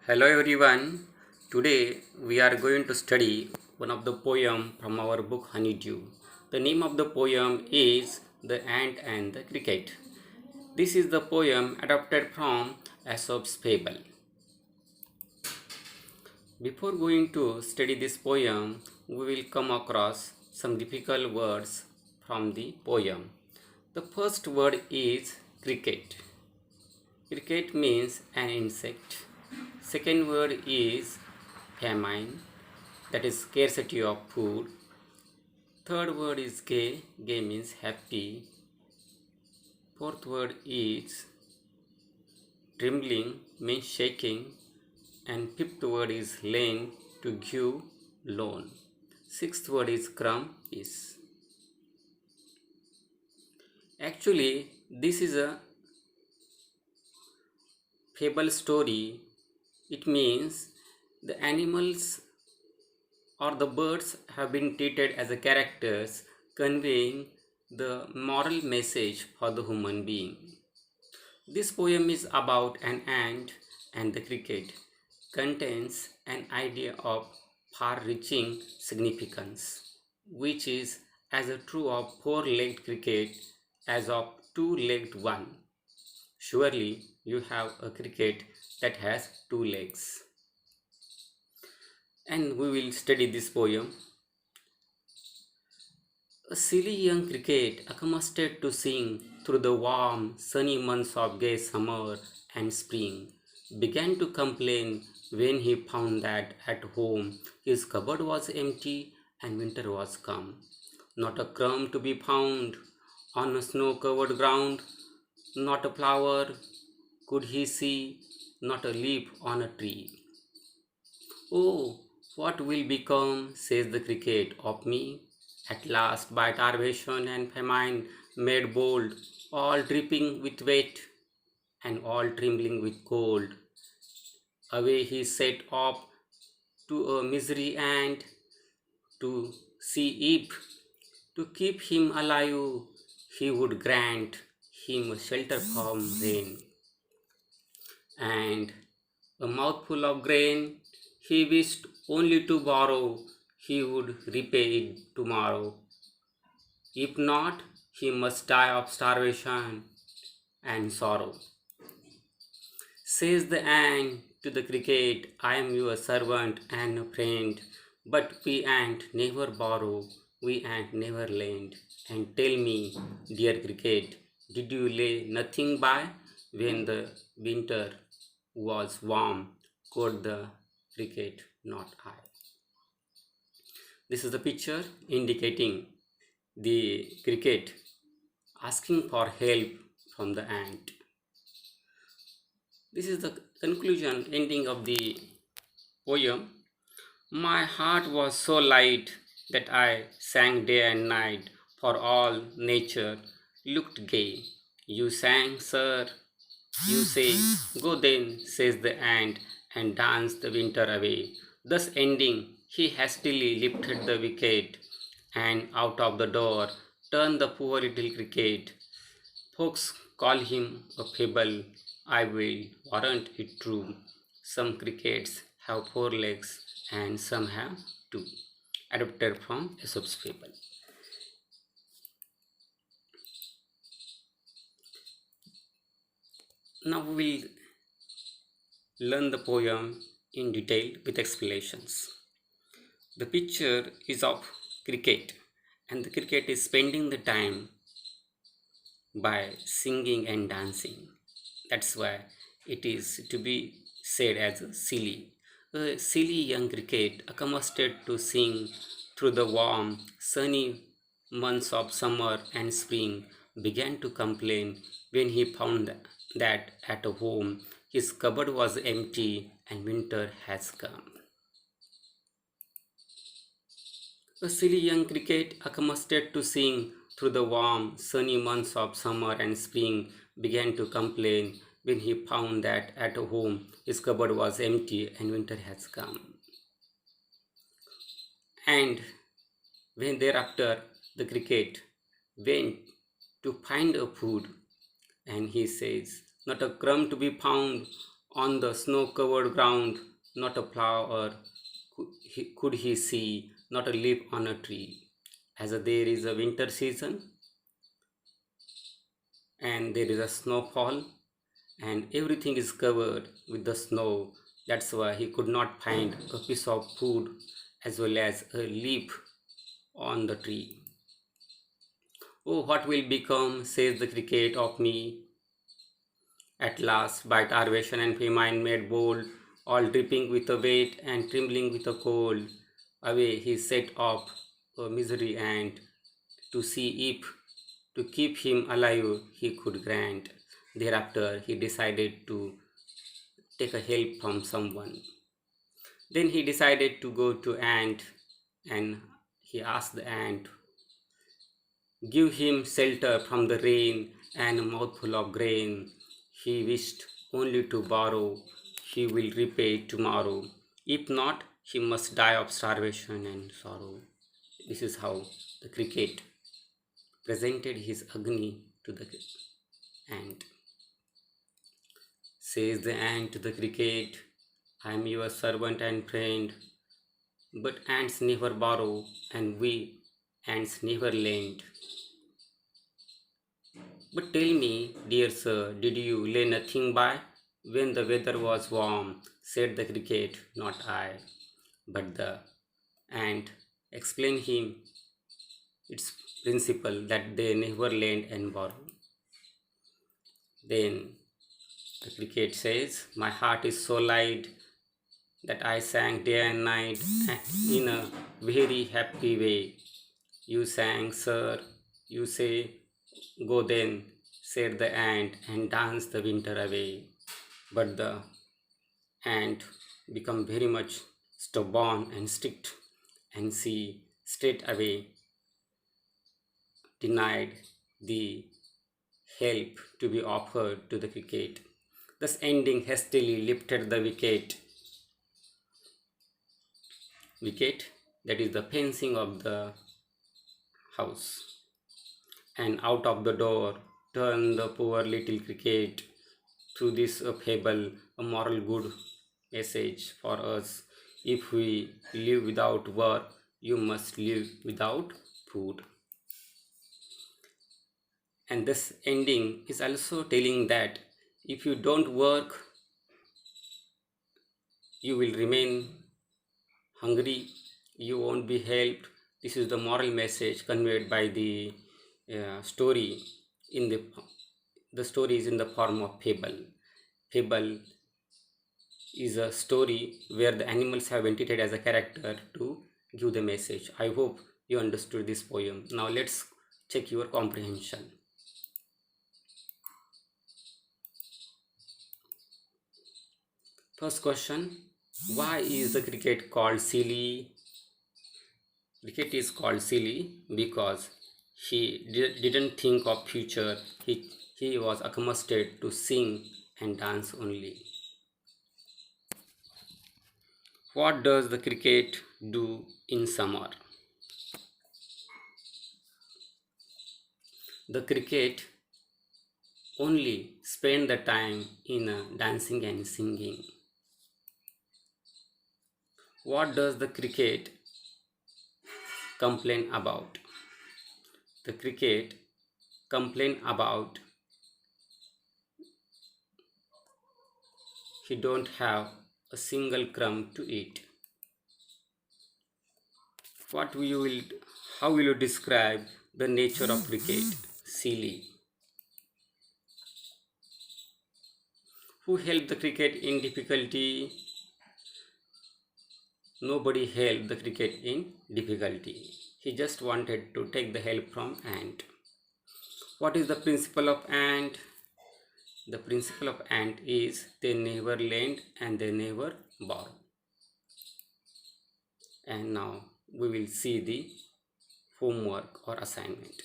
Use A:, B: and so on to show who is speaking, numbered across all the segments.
A: Hello everyone. Today we are going to study one of the poem from our book Honeydew. The name of the poem is The Ant and the Cricket. This is the poem adapted from Aesop's fable. Before going to study this poem, we will come across some difficult words from the poem. The first word is cricket. Cricket means an insect. Second word is famine, that is scarcity of food. Third word is gay, gay means happy. Fourth word is trembling, means shaking. And fifth word is lend, to give loan. Sixth word is crumb, is. Actually, this is a fable story. It means the animals or the birds have been treated as a characters conveying the moral message for the human being. This poem is about an ant and the cricket, contains an idea of far-reaching significance, which is as true of four-legged cricket as of two-legged one. Surely you have a cricket that has two legs. And we will study this poem. A silly young cricket, accustomed to sing through the warm, sunny months of gay summer and spring, began to complain when he found that at home his cupboard was empty and winter was come. Not a crumb to be found on a snow-covered ground, not a flower could he see, not a leaf on a tree. Oh, what will become, says the cricket, of me? At last, by starvation and famine, made bold, all dripping with wet, and all trembling with cold. Away he set off to a misery and to see if, to keep him alive, he would grant him shelter from rain. And a mouthful of grain he wished only to borrow, he would repay it tomorrow. If not, he must die of starvation and sorrow. Says the ant to the cricket, I am your servant and a friend, but we ant never borrow, we ant never lend. And tell me, dear cricket, did you lay nothing by when the winter was warm? Quoth the cricket, not I. This is the picture indicating the cricket asking for help from the ant. This is the conclusion ending of the poem. My heart was so light that I sang day and night, for all nature looked gay. You sang, sir, you say, go then, says the ant, and danced the winter away. Thus ending, he hastily lifted the wicket, and out of the door turned the poor little cricket. Folks call him a fable, I will warrant it true. Some crickets have four legs and some have two. Adapted from Aesop's fable. Now we will learn the poem in detail with explanations. The picture is of cricket, and the cricket is spending the time by singing and dancing. That's why it is to be said as silly. A silly young cricket, accustomed to sing through the warm, sunny months of summer and spring, began to complain when he found that at home his cupboard was empty and winter has come. A silly young cricket, accustomed to sing through the warm, sunny months of summer and spring, began to complain when he found that at home his cupboard was empty and winter has come. And when thereafter the cricket went to find a food, and he says, not a crumb to be found On the snow-covered ground, not a flower could he see, not a leaf on a tree. As there is a winter season and there is a snowfall and everything is covered with the snow. That's why he could not find a piece of food as well as a leaf on the tree. Oh, what will become, says the cricket, of me? At last, by starvation and famine made bold, all dripping with a wet and trembling with a cold, away he set off a misery and to see if to keep him alive he could grant. Thereafter, he decided to take a help from someone. Then he decided to go to ant and he asked the ant, give him shelter from the rain and a mouthful of grain. He wished only to borrow, he will repay tomorrow. If not, he must die of starvation and sorrow. This is how the cricket presented his agony to the ant. Says the ant to the cricket, I am your servant and friend, but ants never borrow and we ants never lend. But tell me, dear sir, did you lay nothing by when the weather was warm? Said the cricket, not I. But the ant explained him its principle that they never lend and borrow. Then the cricket says, my heart is so light that I sang day and night in a very happy way. You sang, sir, you say, go then, said the ant, and danced the winter away. But the ant became very much stubborn and strict, and she straight away denied the help to be offered to the cricket. Thus ending hastily lifted the wicket, that is the fencing of the house, and out of the door turned the poor little cricket. Through this fable, a moral good message for us. If we live without work, you must live without food. And this ending is also telling that if you don't work, you will remain hungry, you won't be helped. This is the moral message conveyed by the story. In the story is in the form of fable. Fable is a story where the animals have entered as a character to give the message. I hope you understood this poem. Now let's check your comprehension. First question, why is the cricket called silly? Cricket is called silly because he didn't think of future. He was accustomed to sing and dance only. What does the cricket do in summer? The cricket only spend the time in dancing and singing. What does the cricket complain about? The cricket complain about he don't have a single crumb to eat. How will you describe the nature of cricket? Silly. Who helped the cricket in difficulty? Nobody helped the cricket in difficulty. He just wanted to take the help from ant. What is the principle of ant? The principle of ant is they never lend and they never borrow. And now we will see the homework or assignment.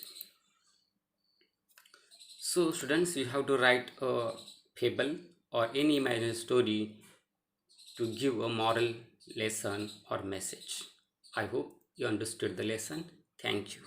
A: So students, you have to write a fable or any imaginary story to give a moral lesson or message. I hope you understood the lesson. Thank you.